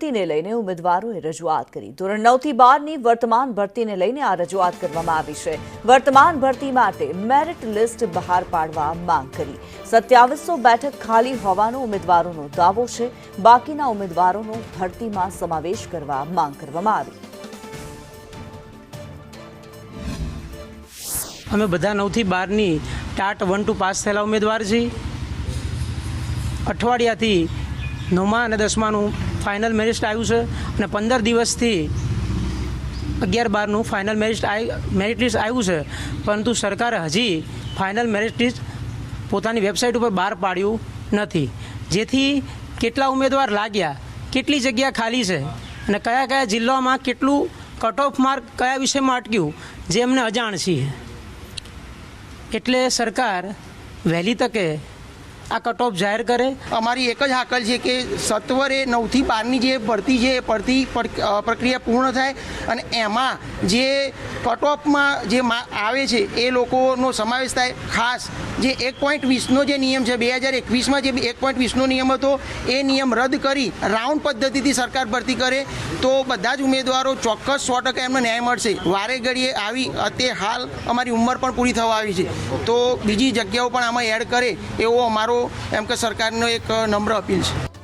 ભરતીને લઈને ઉમેદવારોએ રજૂઆત કરી। ધોરણ 9 થી 12 ની વર્તમાન ભરતીને લઈને આ રજૂઆત કરવામાં આવી છે। વર્તમાન ભરતી માટે મેરિટ લિસ્ટ બહાર પાડવા માંગ કરી। 2700 બેઠક ખાલી હોવાનો ઉમેદવારોનો દાવો છે। બાકીના ઉમેદવારોનો ભરતીમાં સમાવેશ કરવા માંગ કરવામાં આવી। અમે બધા 9 થી 12 ની ટાટ 1 2 પાસ થયેલા ઉમેદવાર છીએ। અઠવાડિયાથી 9મા અને 10માનું ફાઇનલ મેરિટ આવ્યું છે અને 15 દિવસથી 11 12નું ફાઇનલ મેરિટ લિસ્ટ આવ્યું છે, પરંતુ સરકારે હજી ફાઇનલ મેરિટ લિસ્ટ પોતાની વેબસાઇટ ઉપર બહાર પાડ્યું નથી, જેથી કેટલા ઉમેદવાર લાગ્યા, કેટલી જગ્યા ખાલી છે અને કયા કયા જિલ્લામાં કેટલું કટ ઓફ માર્ક કયા વિષયમાં અટક્યું જે અમને અજાણ છીએ। એટલે સરકાર વહેલી તકે આ કટ ઓફ જાહેર કરે। અમારી એક જ હાકલ છે કે સત્વરે 9 થી 12ની જે ભરતી છે એ ભરતી પ્રક્રિયા પૂર્ણ થાય અને એમાં જે કટ ઓફમાં જે આવે છે એ લોકોનો સમાવેશ થાય। ખાસ જે 1.20નો જે નિયમ છે 2021માં જે 1.20નો નિયમ હતો એ નિયમ રદ કરી રાઉન્ડ પદ્ધતિથી સરકાર ભરતી કરે તો બધા જ ઉમેદવારો ચોક્કસ 100% એમને ન્યાય મળશે। વારે ઘડીએ આવી અત્યારે હાલ અમારી ઉંમર પણ પૂરી થવા આવી છે તો બીજી જગ્યાઓ પણ આમાં એડ કરે એવો અમારો એમ કે સરકારનો એક નમ્ર અપીલ છે।